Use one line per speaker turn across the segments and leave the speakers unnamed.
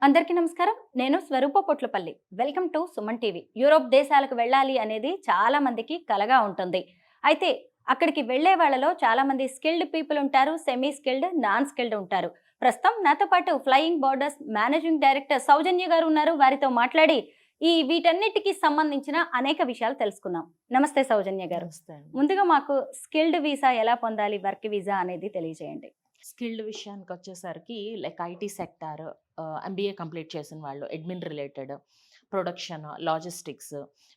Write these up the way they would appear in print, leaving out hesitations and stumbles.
అందరికీ నమస్కారం. నేను Swaroopa Potlapalli. Welcome to Suman TV. Europe దేశాలకు వెళ్ళాలి అనేది చాలా మందికి కలగా ఉంటుంది. అయితే అక్కడికి వెళ్ళే వాళ్ళలో చాలా మంది స్కిల్డ్ పీపుల్ ఉంటారు, సెమీ స్కిల్డ్, నాన్ స్కిల్డ్ ఉంటారు. ప్రస్తుతం నాతో పాటు ఫ్లయింగ్ బోర్డర్స్ మేనేజింగ్ డైరెక్టర్ సౌజన్య గారు ఉన్నారు. వారితో మాట్లాడి వీటన్నిటికి సంబంధించిన అనేక విషయాలు తెలుసుకుందాం. నమస్తే సౌజన్య గారు.
నమస్తే అండి.
ముందుగా మాకు స్కిల్డ్ వీసా ఎలా పొందాలి, వర్క్ వీసా అనేది తెలియజేయండి.
స్కిల్డ్ విషయానికొచ్చేసరికి like IT sector, MBA complete చేసిన వాళ్ళు, admin related, production, logistics,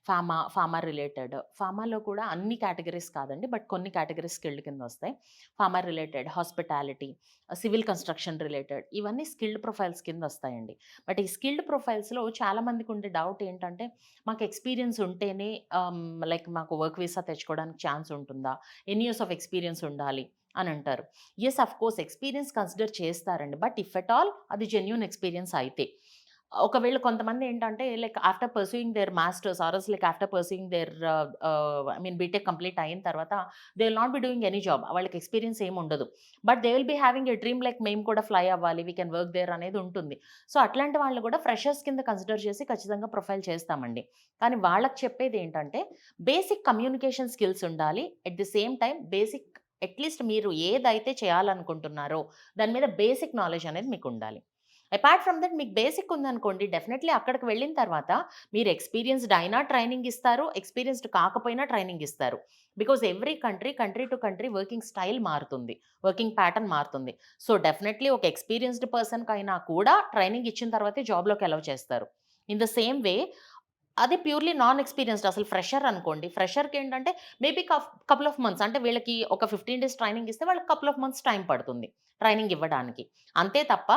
pharma related. ఫార్మాలో కూడా అన్ని కేటగిరీస్ కాదండి, బట్ కొన్ని కేటగిరీస్ స్కిల్డ్ కింద వస్తాయి. Pharma related, hospitality, civil construction related, ఇవన్నీ స్కిల్డ్ ప్రొఫైల్స్ కింద వస్తాయండి. బట్ ఈ స్కిల్డ్ ప్రొఫైల్స్లో చాలా మందికి ఉండే డౌట్ ఏంటంటే, మాకు ఎక్స్పీరియన్స్ ఉంటేనే లైక్ మాకు వర్క్ వీసా తెచ్చుకోవడానికి ఛాన్స్ ఉంటుందా, ఎన్ని ఇయర్స్ ఆఫ్ ఎక్స్పీరియన్స్ ఉండాలి అని అంటారు. యెస్, కోర్స్ ఎక్స్పీరియన్స్ కన్సిడర్ చేస్తారండి. బట్ ఇఫ్ ఎట్ ఆల్ అది జెన్యూన్ ఎక్స్పీరియన్స్ అయితే. ఒకవేళ కొంతమంది ఏంటంటే like after pursuing their masters or else like after pursuing their BTech complete అయిన తర్వాత they will not be doing any job. వాళ్ళకి ఎక్స్పీరియన్స్ ఏమి ఉండదు. But they will be having a dream like మేము కూడా ఫ్లై అవ్వాలి, వీ కెన్ వర్క్ దేర్ అనేది ఉంటుంది. సో అట్లాంటి వాళ్ళు కూడా ఫ్రెషర్స్ కింద కన్సిడర్ చేసి ఖచ్చితంగా ప్రొఫైల్ చేస్తామండి. కానీ వాళ్ళకి చెప్పేది ఏంటంటే బేసిక్ కమ్యూనికేషన్ స్కిల్స్ ఉండాలి. At the same time basic at least మీరు ఏదైతే చేయాలనుకుంటున్నారో దాని మీద బేసిక్ నాలెడ్జ్ అనేది మీకు ఉండాలి. అపార్ట్ ఫ్రమ్ దట్ మీకు బేసిక్ ఉందనుకోండి, డెఫినెట్లీ అక్కడికి వెళ్ళిన తర్వాత మీరు ఎక్స్పీరియన్స్డ్ అయినా ట్రైనింగ్ ఇస్తారు, ఎక్స్పీరియన్స్డ్ కాకపోయినా ట్రైనింగ్ ఇస్తారు. Because every country to country working style మారుతుంది, వర్కింగ్ ప్యాటర్న్ మారుతుంది. సో డెఫినెట్లీ ఒక ఎక్స్పీరియన్స్డ్ పర్సన్కి అయినా కూడా ట్రైనింగ్ ఇచ్చిన తర్వాతే జాబ్లోకి అలౌ చేస్తారు. ఇన్ ద సేమ్ వే అది ప్యూర్‌లీ నాన్ ఎక్స్‌పీరియన్స్‌డ్ అసలు ఫ్రెషర్ అనుకోండి. ఫ్రెషర్‌కేంటంటే మేబీ కపుల్ ఆఫ్ మంత్స్, అంటే వీళ్ళకి ఒక 15 డేస్ ట్రైనింగ్ ఇస్తే వాళ్ళకి కపుల్ ఆఫ్ మంత్స్ టైం పడుతుంది ట్రైనింగ్ ఇవ్వడానికి. అంతే తప్ప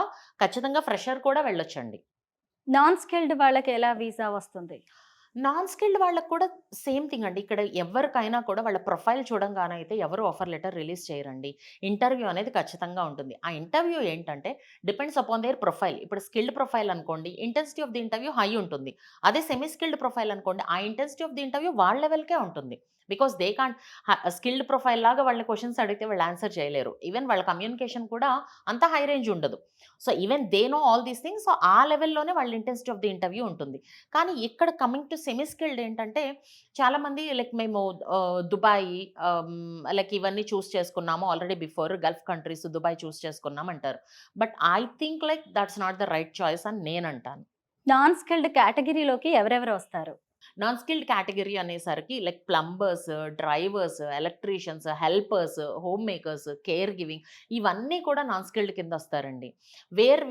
ఖచ్చితంగా ఫ్రెషర్ కూడా వెళ్ళొచ్చండి.
నాన్ స్కిల్డ్ వాళ్ళకి ఎలా వీసా వస్తుంది?
నాన్ స్కిల్డ్ వాళ్ళకి కూడా సేమ్ థింగ్ అండి. ఇక్కడ ఎవరికైనా కూడా వాళ్ళ ప్రొఫైల్ చూడంగానే అయితే ఎవరు ఆఫర్ లెటర్ రిలీజ్ చేయరండి. ఇంటర్వ్యూ అనేది ఖచ్చితంగా ఉంటుంది. ఆ ఇంటర్వ్యూ ఏంటంటే డిపెండ్స్ అపాన్ దేర్ ప్రొఫైల్. ఇప్పుడు స్కిల్డ్ ప్రొఫైల్ అనుకోండి, intensity of the interview high ఉంటుంది. అదే సెమీ స్కిల్డ్ ప్రొఫైల్ అనుకోండి, ఆ ఇంటెన్సిటీ ఆఫ్ ది ఇంటర్వ్యూ వాళ్ళ లెవెల్‌కే ఉంటుంది. Because they can't skilled profile లాగా వాళ్ళని క్వెషన్స్ అడిగితే వాళ్ళు ఆన్సర్ చేయలేరు. ఈవెన్ వాళ్ళ కమ్యూనికేషన్ కూడా అంత హై రేంజ్ ఉండదు. So even they know all these things. So ఆ లెవెల్‌లోనే వాళ్ళ ఇంటెన్సిటీ ఆఫ్ ది ఇంటర్వ్యూ ఉంటుంది. కానీ ఇక్కడ కమింగ్ టు సెమీ స్కిల్డ్ ఏంటంటే చాలామంది లైక్ మేము దుబాయ్, లైక్ ఇవన్నీ చూస్ చేసుకున్నాము already before, Gulf countries Dubai choose చేసుకున్నాం అంటారు. But I think like that's not the right choice అని నేనంటాను.
నాన్ స్కిల్డ్ కేటగిరీలోకి ఎవరెవరు వస్తారు?
నాన్ స్కిల్డ్ కేటగిరీ అనేసరికి like plumbers, drivers, electricians, helpers, homemakers, caregiving, ఇవన్నీ కూడా నాన్ స్కిల్డ్ కింద వస్తారండి.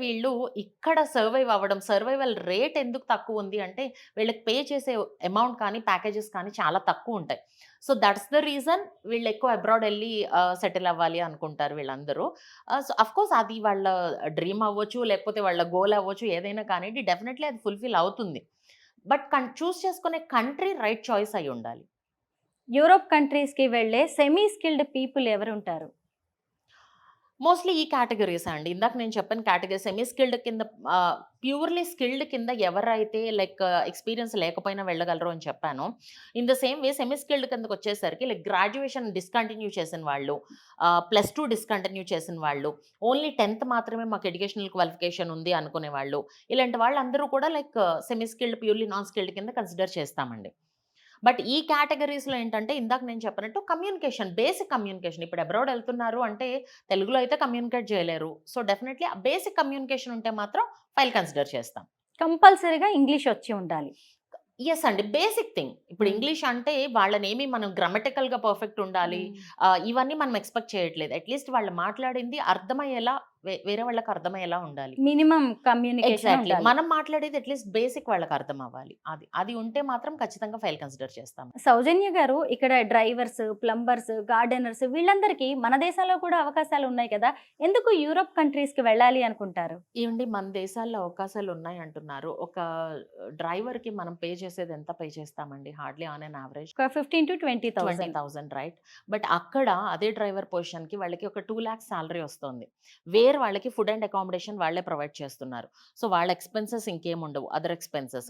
వీళ్ళు ఇక్కడ సర్వైవ్ అవ్వడం, సర్వైవల్ రేట్ ఎందుకు తక్కువ ఉంది అంటే వీళ్ళకి పే చేసే అమౌంట్ కానీ ప్యాకేజెస్ కానీ చాలా తక్కువ ఉంటాయి. సో దట్స్ ద రీజన్ వీళ్ళు ఎక్కువ అబ్రాడ్ వెళ్ళి సెటిల్ అవ్వాలి అనుకుంటారు వీళ్ళందరూ. సో అఫ్కోర్స్ అది వాళ్ళ డ్రీమ్ అవ్వచ్చు, లేకపోతే వాళ్ళ గోల్ అవ్వచ్చు, ఏదైనా కానివ్వండి, డెఫినెట్లీ అది ఫుల్ఫిల్ అవుతుంది. బట్ చూస్ చేసుకునే కంట్రీ రైట్ చాయిస్ అయి ఉండాలి.
యూరోప్ కంట్రీస్‌కి వెళ్ళే సెమీ స్కిల్డ్ పీపుల్ ఎవరుంటారు?
మోస్ట్‌లీ ఈ కేటగరీస్ అండి. ఇందాక నేను చెప్పిన కేటగరీ సెమీ స్కిల్డ్ కింద, ప్యూర్‌లీ స్కిల్డ్ కింద ఎవరైతే లైక్ ఎక్స్‌పీరియన్స్ లేకపోయినా వెళ్ళగలరు అని చెప్పానో, in the same way semi skilled కిందకొచ్చేసరికి లైక్ గ్రాడ్యుయేషన్ డిస్కంటిన్యూ చేసిన వాళ్ళు, +2 డిస్కంటిన్యూ చేసిన వాళ్ళు, ఓన్లీ 10థ్ మాత్రమే మాకు ఎడ్యుకేషనల్ క్వాలిఫికేషన్ ఉంది అనుకునే వాళ్ళు, ఇలాంటి వాళ్ళందరూ కూడా like semi skilled, purely non skilled కింద కన్సిడర్ చేస్తామండి. బట్ ఈ కేటగరీస్‌లో ఏంటంటే ఇందాక నేను చెప్పినట్టు కమ్యూనికేషన్, బేసిక్ కమ్యూనికేషన్. ఇప్పుడు అబ్రాడ్ ఎళ్తున్నారు అంటే తెలుగులో అయితే కమ్యూనికేట్ చేయలేరు. సో డెఫినైట్‌లీ ఆ బేసిక్ కమ్యూనికేషన్ ఉంటే మాత్రం ఫైల్ కన్సిడర్ చేస్తాం.
కంపల్సరీగా ఇంగ్లీష్ వచ్చి ఉండాలి.
యెస్ అండి. Basic thing. ఇప్పుడు
హ్మ్.
ఇంగ్లీష్ అంటే వాళ్ళనేమి మనం గ్రామటికల్‌గా పర్ఫెక్ట్ ఉండాలి,
హ్మ్.
ఇవన్నీ మనం ఎక్స్‌పెక్ట్ చేయట్లేదు. అట్‌లీస్ట్ వాళ్ళు మాట్లాడింది అర్థమయ్యేలా, వేరే వాళ్ళకి అర్థమయ్యేలా ఉండాలి.
Minimum communication
exactly.
ఉండాలి.
మనం మాట్లాడేది అట్‌లీస్ట్ బేసిక్ వాళ్ళకి అర్థం అవ్వాలి. అది ఉంటే మాత్రం ఖచ్చితంగా ఫైల్ కన్సిడర్ చేస్తాం.
సౌజన్య గారు, ఇక్కడ డ్రైవర్స్, ప్లంబర్స్, గార్డెనర్స్ వీళ్ళందరికీ మన దేశంలో కూడా అవకాశాలు ఉన్నాయి కదా! ఎందుకు యూరోప్ కంట్రీస్‌కి వెళ్ళాలి అనుకుంటారు?
ఏవండి, మన దేశాల్లో అవకాశాలున్నాయంటున్నారు. ఒక డ్రైవర్‌కి మనం పే చేసేది ఎంత పే చేస్తామండి? హార్డ్‌లీ ఆన్ ఎన్ యావరేజ్
ఒక 15,000-20,000.
20,000, రైట్? బట్ అక్కడ అదే డ్రైవర్ పొజిషన్‌కి వాళ్ళకి ఒక 2,00,000 సాలరీ వస్తుంది. వేరే వాళ్ళకి ఫుడ్ అండ్ అకామిడేషన్ వాళ్ళే ప్రొవైడ్ చేస్తున్నారు. సో వాళ్ళ ఎక్స్‌పెన్సెస్ ఇంకేముండవు. Other expenses.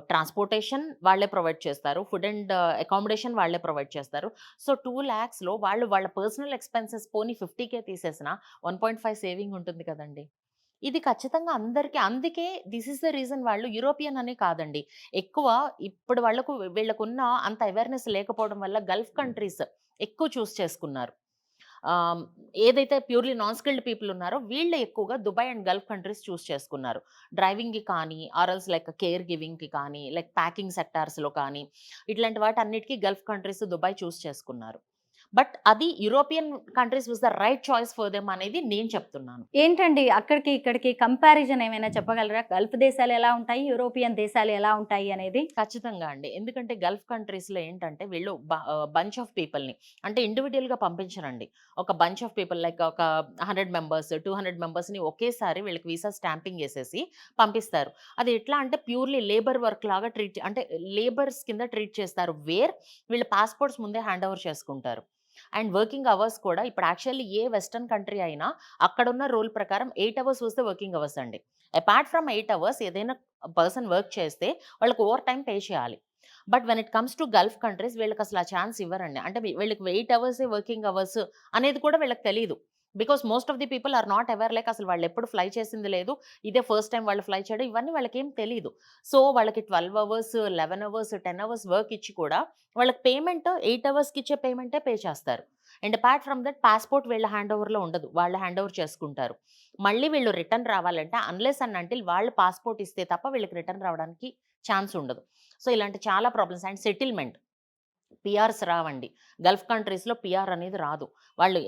ట్రాన్స్‌పోర్టేషన్ వాళ్ళే ప్రొవైడ్ చేస్తారు. ఫుడ్ అండ్ అకామిడేషన్ వాళ్ళే ప్రొవైడ్ చేస్తారు. సో 2,00,000లో వాళ్ళు వాళ్ళ పర్సనల్ ఎక్స్‌పెన్సెస్ పోనీ 50,000 తీసేసినా 1.5 సేవింగ్ ఉంటుంది కదండీ! ఇది ఖచ్చితంగా అందరికి అందుకే దిస్ ఇస్ ద రీజన్ వాళ్ళు యూరోపియన్ అనే కాదండి. ఎక్కువ ఇప్పుడు వీళ్ళకున్న అంత అవేర్‌నెస్ లేకపోవడం వల్ల గల్ఫ్ కంట్రీస్ ఎక్కువ చూస్ చేసుకున్నారు. ఆహ్, ఏదైతే ప్యూర్‌లీ నాన్ స్కిల్డ్ పీపుల్ ఉన్నారో వీళ్ళు ఎక్కువగా దుబాయ్ అండ్ గల్ఫ్ కంట్రీస్ చూస్ చేసుకున్నారు. డ్రైవింగ్‌కి కానీ, ఆర్ ఎల్స్ లైక్ కేర్ గివింగ్‌కి కానీ, లైక్ ప్యాకింగ్ సెక్టార్స్‌లో కానీ, ఇట్లాంటి వాటన్నిటికి గల్ఫ్ కంట్రీస్, దుబాయ్ చూస్ చేసుకున్నారు. బట్ అది European countries was the right choice for them అనేది నేను చెప్తున్నాను.
ఏంటండి అక్కడికి ఇక్కడికి కంపారిజన్ ఏమైనా చెప్పగలరా? గల్ఫ్ దేశాలు ఎలా ఉంటాయి? యూరోపియన్ దేశాలు ఎలా ఉంటాయి అనేది?
ఖచ్చితంగా అండి. ఎందుకంటే గల్ఫ్ కంట్రీస్‌లో ఏంటంటే వీళ్ళు బంచ్ ఆఫ్ పీపుల్‌ని అంటే ఇండివిడ్యుయల్‌గా పంపించరండి. ఒక బంచ్ ఆఫ్ పీపుల్ లైక్ ఒక 100 మెంబర్స్, 200 మెంబర్స్‌ని ఒకేసారి వీళ్ళకి వీసా స్టాంపింగ్ ఏసేసి పంపిస్తారు. అది ఎట్లా అంటే ప్యూర్‌లీ లేబర్ వర్క్ లాగా అంటే లేబర్స్ కింద ట్రీట్ చేస్తారు. వీళ్ళ పాస్‌పోర్ట్స్ ముందే హ్యాండ్ ఓవర్ చేసుకుంటారు. అండ్ వర్కింగ్ అవర్స్ కూడా ఇప్పుడు యాక్చువల్లీ ఏ వెస్టర్న్ కంట్రీ అయినా అక్కడున్న రూల్ ప్రకారం 8 అవర్స్ వస్తే వర్కింగ్ అవర్స్ అండి. అపార్ట్ ఫ్రమ్ 8 అవర్స్ ఏదైనా పర్సన్ వర్క్ చేస్తే వాళ్ళకి ఓవర్ టైమ్ పే చేయాలి. But when it comes to Gulf countries వీళ్ళకి అసలు ఆ ఛాన్స్ ఇవ్వరండి. అంటే వీళ్ళకి 8 అవర్సే వర్కింగ్ అవర్స్ అనేది కూడా వీళ్ళకి తెలీదు. Because most of the people are not aware like అసలు వాళ్ళు ఎప్పుడు ఫ్లై చేసింది లేదు. ఇదే ఫస్ట్ టైం వాళ్ళు ఫ్లై చేయడం ఇవన్నీ వాళ్ళకేం తెలీదు. సో వాళ్ళకి 12 అవర్స్, 11 అవర్స్, 10 అవర్స్ వర్క్ ఇచ్చి కూడా వాళ్ళకి పేమెంట్ 8 అవర్స్‌కి ఇచ్చే పేమెంటే పే చేస్తారు. And apart from that passport వీళ్ళ హ్యాండ్ ఓవర్‌లో ఉండదు. వాళ్ళు హ్యాండ్ ఓవర్ చేసుకుంటారు. మళ్ళీ వీళ్ళు రిటర్న్ రావాలంటే అన్‌లెస్ అండ్ అంటిల్ వాళ్ళు పాస్‌పోర్ట్ ఇస్తే తప్ప వీళ్ళకి రిటర్న్ రావడానికి ఛాన్స్ ఉండదు. సో ఇలాంటి చాలా ప్రాబ్లమ్స్ అండ్ సెటిల్‌మెంట్. పీఆర్స్ రావండి. గల్ఫ్ కంట్రీస్‌లో పీఆర్ అనేది రాదు. వాళ్ళు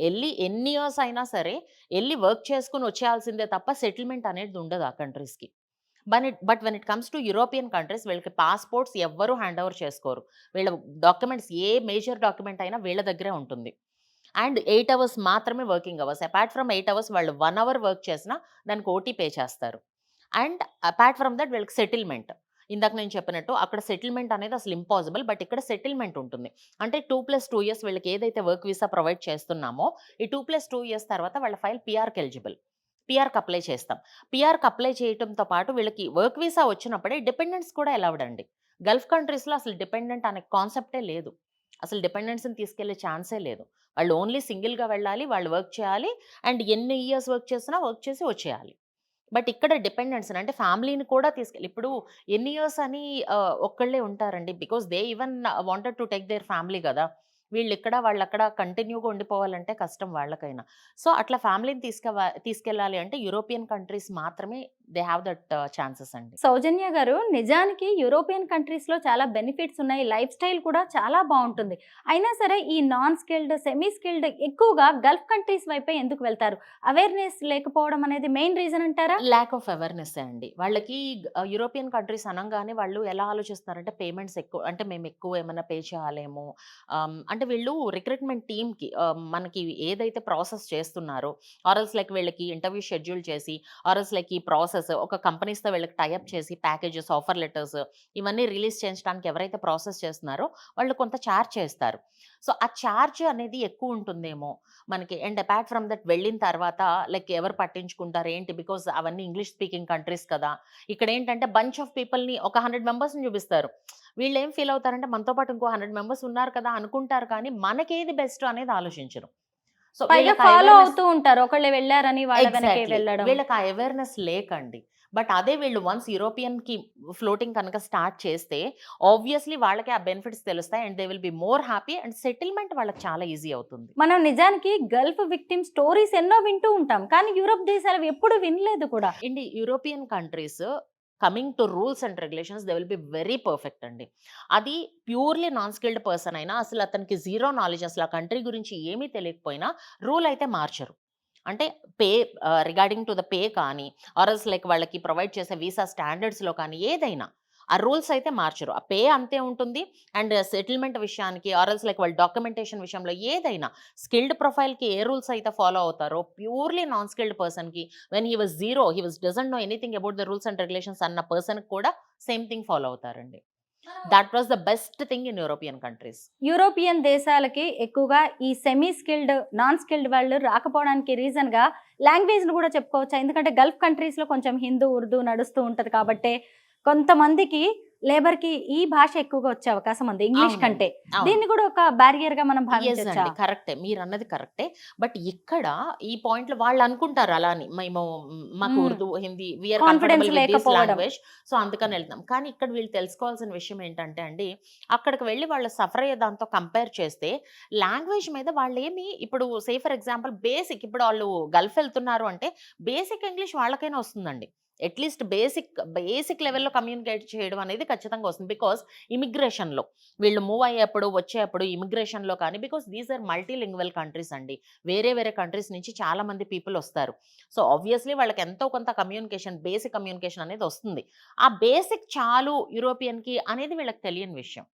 ఎన్ని ఇయర్స్ అయినా సరే వర్క్ చేసుకొని వచ్చేయాల్సిందే తప్ప సెటిల్‌మెంట్ అనేది ఉండదు ఆ కంట్రీస్‌కి. But when it comes to European countries వీళ్ళకి పాస్‌పోర్ట్స్ ఎవ్వరు హ్యాండ్ ఓవర్ చేసుకోరు. వీళ్ళ డాక్యుమెంట్స్ ఏ మేజర్ డాక్యుమెంట్ అయినా వీళ్ళ దగ్గరే ఉంటుంది. అండ్ 8 అవర్స్ మాత్రమే working hours. Apart from 8 hours వాళ్ళు 1 అవర్ వర్క్ చేసినా దానికి ఓటీ పే చేస్తారు. అండ్ అపార్ట్ ఫ్రమ్ దట్ వీళ్ళకి సెటిల్‌మెంట్. ఇందాక నేను చెప్పినట్టు అక్కడ సెటిల్‌మెంట్ అనేది అసలు ఇంపాసిబుల్. బట్ ఇక్కడ సెటిల్‌మెంట్ ఉంటుంది. అంటే 2+2 ఇయర్స్ వీళ్ళకి ఏదైతే వర్క్ వీసా ప్రొవైడ్ చేస్తున్నామో ఈ 2+2 ఇయర్స్ తర్వాత వాళ్ళ ఫైల్ పీఆర్‌కి ఎలిజిబుల్. పీఆర్‌కి అప్లై చేస్తాం. పీఆర్‌కి అప్లై చేయటంతో పాటు వీళ్ళకి వర్క్ వీసా వచ్చినప్పుడే డిపెండెంట్స్ కూడా అలౌడ్ అండి. గల్ఫ్ కంట్రీస్‌లో అసలు డిపెండెంట్ అనే కాన్సెప్టే లేదు. అసలు డిపెండెంట్స్‌ని తీసుకెళ్ళే ఛాన్సే లేదు. వాళ్ళు ఓన్లీ సింగిల్‌గా వెళ్ళాలి. వాళ్ళు వర్క్ చేయాలి. అండ్ ఎన్ని ఇయర్స్ వర్క్ చేసినా వర్క్ చేసి వచ్చేయాలి. బట్ ఇక్కడ డిపెండెంట్స్‌ని అంటే ఫ్యామిలీని కూడా ఇప్పుడు ఎన్ని ఇయర్స్ అని ఒక్కళ్ళే ఉంటారండి. Because they even wanted to take their family గదా! వీళ్ళిక్కడ, వాళ్ళక్కడ కంటిన్యూగా ఉండిపోవాలంటే కష్టం వాళ్ళకైనా. సో, అట్లా ఫ్యామిలీని తీసుకెళ్ళాలి అంటే యూరోపియన్ కంట్రీస్ మాత్రమే దే హావ్ దట్ ఛాన్సెస్ అండి.
సౌజన్య గారు, నిజానికి యూరోపియన్ కంట్రీస్‌లో చాలా బెనిఫిట్స్ ఉన్నాయి. లైఫ్ స్టైల్ కూడా చాలా బావుంటుంది. అయినా సరే ఈ నాన్ స్కిల్డ్, సెమీ స్కిల్డ్ ఎక్కువగా గల్ఫ్ కంట్రీస్ వైపే ఎందుకు వెళ్తారు? అవేర్‌నెస్ లేకపోవడం అనేది మెయిన్ రీజన్ అంటారా?
ల్యాక్ ఆఫ్ అవేర్‌నెస్సే అండి. వాళ్ళకి యూరోపియన్ కంట్రీస్ అనంగానే వాళ్ళు ఎలా ఆలోచిస్తున్నారంటే పేమెంట్స్ ఎక్కువ అంటే మేము ఎక్కువ ఏమన్నా పే చేయాలేమో అంటే వీళ్ళు రిక్రూట్‌మెంట్ టీమ్‌కి మనకి ఏదైతే ప్రాసెస్ చేస్తున్నారో ఆర్ ఎల్స్ లైక్ వీళ్ళకి ఇంటర్వ్యూ షెడ్యూల్ చేసి ఆర్ ఎల్స్ లైక్ ఈ ప్రాసెస్ ఒక కంపెనీస్‌తో వీళ్ళకి టై అప్ చేసి ప్యాకేజెస్, ఆఫర్ లెటర్స్ ఇవన్నీ రిలీజ్ చేయించడానికి ఎవరైతే ప్రాసెస్ చేస్తున్నారో వాళ్ళు కొంత చార్జ్ చేస్తారు. సో, ఆ చార్జ్ అనేది ఎక్కువ ఉంటుందేమో మనకి. అండ్ అపార్ట్ ఫ్రమ్ దట్ వెళ్ళిన తర్వాత లైక్ ఎవరు పట్టించుకుంటారు ఏంటి? బికాజ్ అవన్నీ ఇంగ్లీష్ స్పీకింగ్ కంట్రీస్ కదా! ఇక్కడేంటంటే బంచ్ ఆఫ్ పీపుల్‌ని ఒక 100 మెంబర్స్‌ని చూపిస్తారు. వీళ్ళేం ఫీల్ అవుతారంటే మనతో పాటు ఇంకో 100 మెంబర్స్ ఉన్నారు కదా! అనుకుంటారు కానీ మనకేది బెస్ట్ అనేది ఆలోచించరు. సో,
పైగా
వీళ్ళకి ఆ
ఫాలో
అవేర్‌నెస్
అవుతూ ఉంటారు. ఒకళ్ళు వెళ్లారని వాళ్ళ వెనకే
ఎగ్జాక్ట్‌లీ.
వెళ్ళడం.
వీళ్ళకి ఆ అవేర్‌నెస్ లేకండి. బట్ అదే వీళ్ళు వన్స్ యూరోపియన్‌కి ఫ్లోటింగ్ కనుక స్టార్ట్ చేస్తే ఆబ్వియస్‌లీ వాళ్ళకి ఆ బెనిఫిట్స్ తెలుస్తాయి. And they will be more happy and settlement వాళ్ళకి చాలా ఈజీ అవుతుంది.
మనం నిజానికి గల్ఫ్ విక్టిమ్ స్టోరీస్ ఎన్నో వింటూ ఉంటాం. కానీ యూరప్ దేశాలవి ఎప్పుడు వినలేదు కూడా.
And European countries coming to rules and regulations they will be very perfect అండి. అది ప్యూర్‌లీ నాన్ స్కిల్డ్ పర్సన్ అయినా అసలు అతనికి జీరో నాలెడ్జ్ అసలు ఆ కంట్రీ గురించి ఏమీ తెలియకపోయినా రూల్ అయితే మార్చరు. అంటే pay regarding to the pay కానీ ఆర్ ఎల్స్ లైక్ వాళ్ళకి ప్రొవైడ్ చేసే వీసా స్టాండర్డ్స్‌లో కానీ ఏదైనా ఆ రూల్స్ అయితే మార్చరు. ఆ పే అంతే ఉంటుంది. అండ్ సెటిల్‌మెంట్ విషయానికి ఆర్ ఎల్స్ లైక్ వాళ్ళ డాక్యుమెంటేషన్ విషయంలో ఏదైనా స్కిల్డ్ ప్రొఫైల్‌కి ఏ రూల్స్ అయితే ఫాలో అవుతారో ప్యూర్‌లీ నాన్ స్కిల్డ్ పర్సన్‌కి when he was zero doesn't know anything about the rules and regulations అన్న పర్సన్‌కి కూడా సేమ్ థింగ్ ఫాలో అవుతారండి. That was the best thing in European countries.
European దేశాలకి ఎక్కువగా ఈ సెమీ స్కిల్డ్, నాన్ స్కిల్డ్ వాళ్ళు రాకపోవడానికి రీజన్‌గా లాంగ్వేజ్‌ని కూడా చెప్పుకోవచ్చా? ఎందుకంటే గల్ఫ్ కంట్రీస్‌లో కొంచెం హిందూ, ఉర్దూ నడుస్తూ ఉంటది కాబట్టే కొంతమందికి లేబర్ కి ఈ భాష ఎక్కువగా వచ్చే అవకాశం ఉంది ఇంగ్లీష్
అవునండి.
కంటే.
అవును.
దీన్ని కూడా ఒక బ్యారియర్ గా మనం
యెస్
భావించొచ్చా?
అండి. కరెక్టే. మీరన్నది కరెక్టే. బట్ ఇక్కడ ఈ పాయింట్‌లో వాళ్ళనుకుంటారు అలా అని. మేము మాకు
హ్మ్.
Urdu, Hindi we are
confidence
comfortable with this
లేకపోవడం.
లాంగ్వేజ్. సో, అందుకని ఎళ్తున్నాం. కానీ ఇక్కడ వీళ్ళు తెలుసుకోవాల్సిన విషయం ఏంటంటే అండి, అక్కడికి వెళ్లి వాళ్ళు సఫర్ అయ్యే దాంతో కంపేర్ చేస్తే లాంగ్వేజ్ మీద వాళ్ళేమి ఇప్పుడు ఫర్ ఎగ్జాంపుల్ బేసిక్ ఇప్పుడు ఆళ్ళు గల్ఫ్ ఎళ్తున్నారు అంటే బేసిక్ ఇంగ్లీష్ వాళ్ళకైనా వస్తుందండి. అట్‌లీస్ట్ బేసిక్ లెవెల్‌లో కమ్యూనికేట్ చేయడం అనేది ఖచ్చితంగా వస్తుంది. బికాజ్ ఇమిగ్రేషన్‌లో వీళ్ళు మూవ్ అయ్యేప్పుడు, వచ్చేప్పుడు ఇమిగ్రేషన్‌లో కానీ because these are multilingual countries అండి. వేరే వేరే కంట్రీస్ నుంచి చాలా మంది పీపుల్ వస్తారు. సో, ఆబ్వియస్‌లీ వాళ్ళకి ఎంతో కొంత బేసిక్ కమ్యూనికేషన్ అనేది వస్తుంది. ఆ బేసిక్ చాలు యూరోపియన్‌కి అనేది వీళ్ళకి తెలియని విషయం.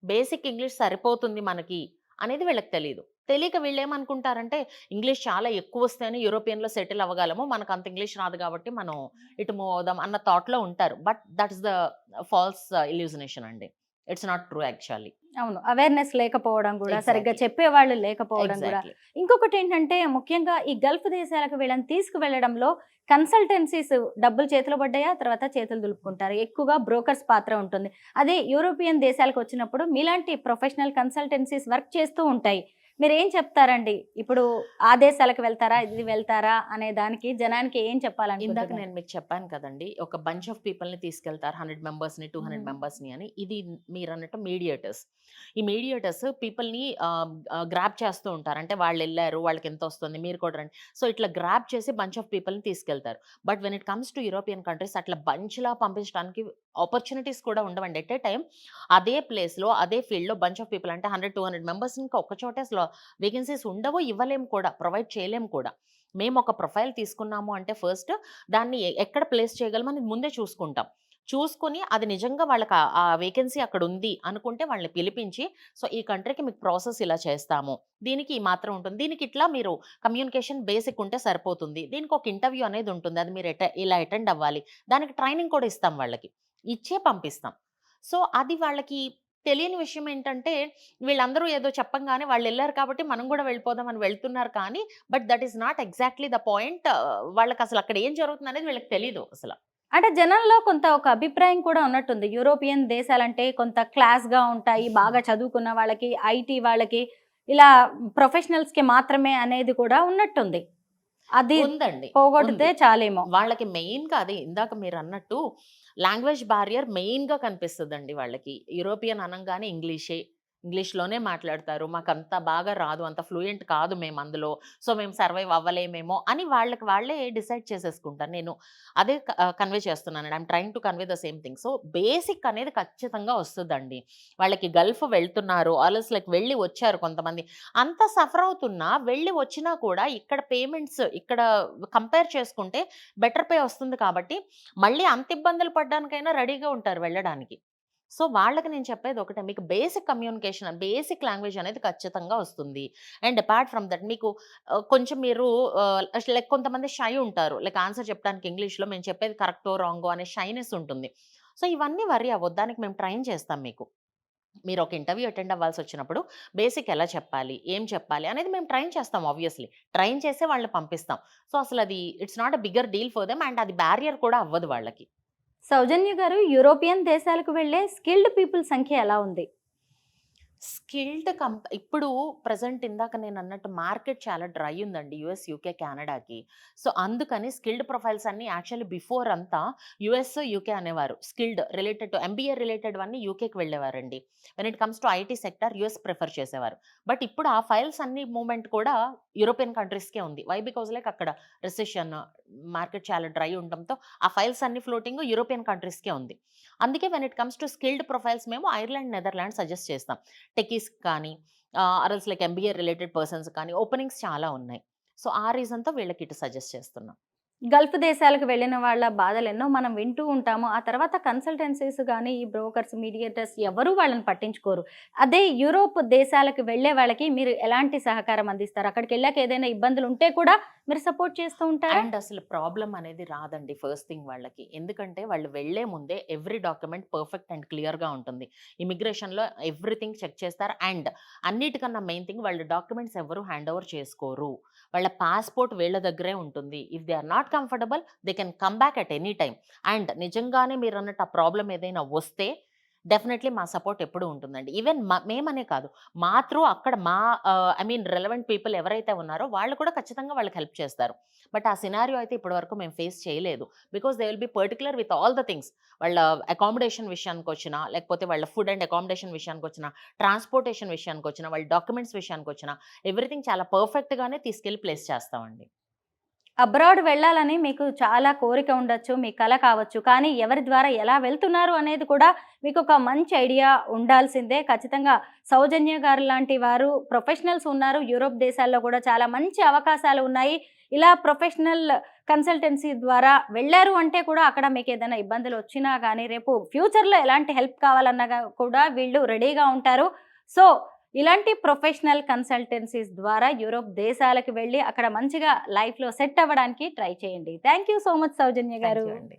బేసిక్ ఇంగ్లీష్ సరిపోతుంది మనకి అనేది వీళ్ళకి తెలీదు. తెలియక వీళ్ళేమనుకుంటారంటే, ఇంగ్లీష్ చాలా ఎక్కువొస్తేనే యూరోపియన్‌లో సెటిల్ అవ్వగలము. మనకంత ఇంగ్లీష్ రాదు కాబట్టి మనం ఇటు మూవ్ అవుదాం అన్న థాట్‌లో ఉంటారు. But that is the false illusion అండి. It's not true actually.
అవును. అవేర్‌నెస్ లేకపోవడం గూడా, సరిగ్గా
ఎగ్జాక్ట్‌లీ.
చెప్పేవాళ్ళు లేకపోవడం గూడా.
ఎగ్జాక్ట్‌లీ.
ఇంకొకటేంటంటే ముఖ్యంగా ఈ గల్ఫ్ దేశాలకు వీళ్ళని తీసుకువెళ్ళడంలో కన్సల్టెన్సీస్ డబ్బులు చేతిలో పడ్డాయా, తర్వాత చేతులు దులుపుకుంటారు. ఎక్కువగా బ్రోకర్స్ పాత్ర ఉంటుంది. అదే యూరోపియన్ దేశాలకొచ్చినప్పుడు మీలాంటి ప్రొఫెషనల్ కన్సల్టెన్సీస్ వర్క్ చేస్తూ ఉంటాయి. మీరేం చెప్తారండి? ఇప్పుడు ఆ దేశాలకు వెళ్తారా, ఇది వెళ్తారా అనే దానికి జనానికి ఏం
ఇందాక
చెప్పాలనుకుంటున్నారు?
నేను మీకు చెప్పాను కదండీ! ఒక బంచ్ ఆఫ్ పీపుల్‌ని తీసుకెళ్తారు. 100 మెంబర్స్‌ని, 200
హ్మ్.
మెంబర్స్‌ని అని. ఇది మీరన్నట్టు మీడియేటర్స్. ఈ మీడియేటర్స్ పీపుల్‌ని గ్రాబ్ చేస్తూ ఉంటారు. అంటే వాళ్ళెళ్లారు, వాళ్ళకెంతొస్తుంది, మీరు కూడా రండి. సో, ఇట్లా గ్రాబ్ చేసి బంచ్ ఆఫ్ పీపుల్‌ని తీసుకెళ్తారు. But when it comes to European countries అట్లా బంచ్‌లా పంపించడానికి ఆపర్చునిటీస్ కూడా ఉండవండి. ఎట్ ఎ టైమ్ అదే ప్లేస్‌లో, అదే ఫీల్డ్‌లో బంచ్ ఆఫ్ పీపుల్ అంటే 100, 200 మెంబర్స్‌ని ఇంకా ఒక్క చోటే అసలు వేకెన్సీస్ ఉండవు, ఇవ్వలేము కూడా, ప్రొవైడ్ చేయలేము కూడా. మేము ఒక ప్రొఫైల్ తీసుకున్నాము అంటే ఫస్ట్ దాన్ని ఎక్కడ ప్లేస్ చేయగలమని ముందే చూసుకుంటాం. చూసుకొని అది నిజంగా వాళ్ళకి ఆ వేకెన్సీ అక్కడుంది అనుకుంటే వాళ్ళని పిలిపించి, సో, ఈ కంట్రీకి మీకు ప్రాసెస్ ఇలా చేస్తాము. దీనికి ఈ మాత్రం ఉంటుంది. దీనికి ఇట్లా మీరు కమ్యూనికేషన్ బేసిక్ ఉంటే సరిపోతుంది. దీనికి ఒక ఇంటర్వ్యూ అనేది ఉంటుంది. అది మీరు ఇలా అటెండ్ అవ్వాలి. దానికి ట్రైనింగ్ కూడా ఇస్తాం వాళ్ళకి. ఇచ్చే పంపిస్తాం. సో, అది వాళ్ళకి తెలియని విషయం ఏంటంటే వీళ్ళందరూ ఏదో చెప్పంగానే వాళ్ళెళ్లారు కాబట్టి మనం గూడా వెళ్ళిపోదాం అని వెళ్తున్నారు కానీ but that is not exactly the point. వాళ్ళకసలు అక్కడ ఏం జరుగుతుందనేది వీళ్ళకి తెలీదు అసల.
అంటే జనంలో కొంత ఒక అభిప్రాయం కూడా ఉన్నట్టుంది. యూరోపియన్ దేశాలంటే కొంత క్లాస్‌గా ఉంటాయి. బాగా చదువుకున్న వాళ్ళకి, ఐటీ వాళ్ళకి, ఇలా ప్రొఫెషనల్స్‌కి మాత్రమే అనేది కూడా ఉన్నట్టుంది. అది
ఉందండి.
పోగొడితే
ఉంది.
చాలేమో.
వాళ్ళకి మెయిన్‌గా అదే ఇందాక మీరన్నట్టు లాంగ్వేజ్ బారియర్ మెయిన్‌గా కనిపిస్తదండి వాళ్ళకి. యూరోపియన్ అనంగానే ఇంగ్లీషే. ఇంగ్లీష్‌లోనే మాట్లాడతారు. మాకంత బాగా రాదు. అంత ఫ్లూయెంట్ కాదు మేమందులో. సో, మేము సర్వైవ్ అవ్వలేమేమో అని వాళ్ళకి వాళ్ళే డిసైడ్ చేసేసుకుంటారు. నేను అదే కన్వే చేస్తున్నానండి. I'm trying to convey the same thing. So, basic అనేది ఖచ్చితంగా వస్తదండి. వాళ్ళకి గల్ఫ్ వెళ్తున్నారు. ఆల్‌ఎల్స్ లైక్ వెళ్లి వచ్చారు కొంతమంది. అంత సఫర్ అవుతున్నా, వెళ్లి వచ్చినా కూడా ఇక్కడ పేమెంట్స్ ఇక్కడ కంపేర్ చేసుకుంటే బెటర్ పే వస్తుంది కాబట్టి, మళ్ళీ అంత ఇబ్బందులు పడడానికైనా రెడీగా ఉంటారు వెళ్ళడానికి. సో, వాళ్ళకి నేను చెప్పేది ఒకటే. మీకు బేసిక్ కమ్యూనికేషన్, బేసిక్ లాంగ్వేజ్ అనేది ఖచ్చితంగా వస్తుంది. అండ్ అపార్ట్ ఫ్రమ్ దట్ మీకు కొంచెం మీరు లైక్ కొంతమంది షై ఉంటారు. లైక్ ఆన్సర్ చెప్పడానికి ఇంగ్లీష్‌లో మేము చెప్పేది కరెక్టో, రాంగో అనే షైనెస్ ఉంటుంది. సో, ఇవన్నీ వర్రీ అవ్వద్దు. దానికి మేము ట్రైన్ చేస్తాం మీకు. మీరు ఒక ఇంటర్వ్యూ అటెండ్ అవ్వాల్సొచ్చినప్పుడు బేసిక్ ఎలా చెప్పాలి? ఏం చెప్పాలి? అనేది మేము ట్రైన్ చేస్తాం ఆబ్వియస్‌లీ. ట్రైన్ చేసే వాళ్ళని పంపిస్తాం. సో, అసలది it's not a bigger deal for them and అది బారియర్ కూడా అవ్వదు వాళ్ళకి.
సౌజన్య గారు, యూరోపియన్ దేశాలకు వెళ్ళే స్కిల్డ్ పీపుల్ సంఖ్య ఎలా ఉంది?
స్కిల్డ్ ఇప్పుడు ప్రెజెంట్ ఇందాక నేనన్నట్టు మార్కెట్ చాలా డ్రై ఉందండి యూఎస్, యూకే, కెనడాకి. సో, అందుకని స్కిల్డ్ ప్రొఫైల్స్ అన్నీ యాక్చువల్లీ బిఫోర్ అంతా యూఎస్, యూకే అనేవారు. స్కిల్డ్ రిలేటెడ్ టు ఎంబీఏ రిలేటెడ్‌వన్నీ యూకేకి వెళ్ళేవారండి. When it comes to IT sector US prefer చేసేవారు. బట్ ఇప్పుడు ఆ ఫైల్స్ అన్ని మూవ్‌మెంట్ కూడా యూరోపియన్ కంట్రీస్‌కే ఉంది. వై? బికాజ్ లైక్ అక్కడ రిసెషన్, మార్కెట్ చాలా డ్రై ఉండడంతో ఆ ఫైల్స్ అన్ని ఫ్లోటింగ్ యూరోపియన్ కంట్రీస్‌కే ఉంది. అందుకే when it comes to skilled profiles మేము ఐర్లాండ్, నెదర్లాండ్ సజెస్ట్ చేస్తాం. టెక్కీస్ కానీ ఆర్ఎల్స్ లైక్ ఎంబీఏ రిలేటెడ్ పర్సన్స్ కానీ ఓపెనింగ్స్ చాలా ఉన్నాయి. సో, ఆ రీజన్‌తో వీళ్ళకి ఇటు సజెస్ట్ చేస్తున్నాం.
గల్ఫ్ దేశాలకు వెళ్ళిన వాళ్ళ బాధలెన్నో మనం వింటూ ఉంటాము. ఆ తర్వాత కన్సల్టెన్సీస్ గానీ, ఈ బ్రోకర్స్, మీడియేటర్స్ ఎవరు వాళ్ళని పట్టించుకోరు. అదే యూరోప్ దేశాలకు వెళ్ళే వాళ్ళకి మీరు ఎలాంటి సహకారం అందిస్తారు? అక్కడికెళ్ళాక ఏదైనా ఇబ్బందులుంటే కూడా మీరు సపోర్ట్ చేస్తూ ఉంటారా?
అండ్ అసలు ప్రాబ్లమ్ అనేది రాదండి ఫస్ట్ థింగ్ వాళ్ళకి. ఎందుకంటే వాళ్ళు వెళ్ళే ముందే ఎవ్రీ డాక్యుమెంట్ పర్ఫెక్ట్ అండ్ క్లియర్‌గా ఉంటుంది. ఇమిగ్రేషన్‌లో ఎవ్రీథింగ్ చెక్ చేస్తారు. అండ్ అన్నిటికన్నా మెయిన్ థింగ్ వాళ్ళ డాక్యుమెంట్స్ ఎవరు హ్యాండ్ ఓవర్ చేసుకోరు. వాళ్ళ పాస్‌పోర్ట్ వీళ్ళ దగ్గరే ఉంటుంది. If they are not comfortable they can come back at any time. And నిజంగానే మీరన్నట్టు ఆ ప్రాబ్లమ్ ఏదైనా వస్తే డెఫినెట్లీ మా సపోర్ట్ ఎప్పుడూ ఉంటుందండి. ఈవెన్ మేమనే కాదు. మా త్రూ అక్కడ ఐ మీన్ రిలవెంట్ పీపుల్ ఎవరైతే ఉన్నారో వాళ్ళు కూడా ఖచ్చితంగా వాళ్ళకి హెల్ప్ చేస్తారు. బట్ ఆ సినారియో అయితే ఇప్పటి వరకు మేము ఫేస్ చేయలేదు. Because they will B particular with all the things. వాళ్ళ అకామిడేషన్ విషయానికొచ్చినా, లేకపోతే వాళ్ళ ఫుడ్ అండ్ అకామిడేషన్ విషయానికొచ్చినా, ట్రాన్స్‌పోర్టేషన్ విషయానికొచ్చినా, వాళ్ళ డాక్యుమెంట్స్ విషయానికొచ్చినా ఎవ్రీథింగ్ చాలా పర్ఫెక్ట్‌గానే తీసుకెళ్ళి ప్లేస్ చేస్తామండి.
అబ్రాడ్ వెళ్ళాలని మీకు చాలా కోరిక ఉండొచ్చు, మీ కల కావచ్చు. కానీ ఎవరి ద్వారా ఎలా వెళ్తున్నారు అనేది కూడా మీకు ఒక మంచి ఐడియా ఉండాల్సిందే. ఖచ్చితంగా సౌజన్య గారు లాంటి వారు ప్రొఫెషనల్స్ ఉన్నారు. యూరోప్ దేశాల్లో కూడా చాలా మంచి అవకాశాలు ఉన్నాయి. ఇలా ప్రొఫెషనల్ కన్సల్టెన్సీ ద్వారా వెళ్లారు అంటే కూడా అక్కడ మీకు ఏదైనా ఇబ్బందులు వచ్చినా గానీ, రేపు ఫ్యూచర్‌లో ఎలాంటి హెల్ప్ కావాలన్నా కూడా వీళ్ళు రెడీగా ఉంటారు. సో, ఇలాంటి ప్రొఫెషనల్ కన్సల్టెన్సీస్ ద్వారా యూరోప్ దేశాలకు వెళ్ళి అక్కడ మంచిగా లైఫ్‌లో సెట్ అవ్వడానికి ట్రై చేయండి. Thank you so much Soujanya
thank
గారు.
యూ అండి.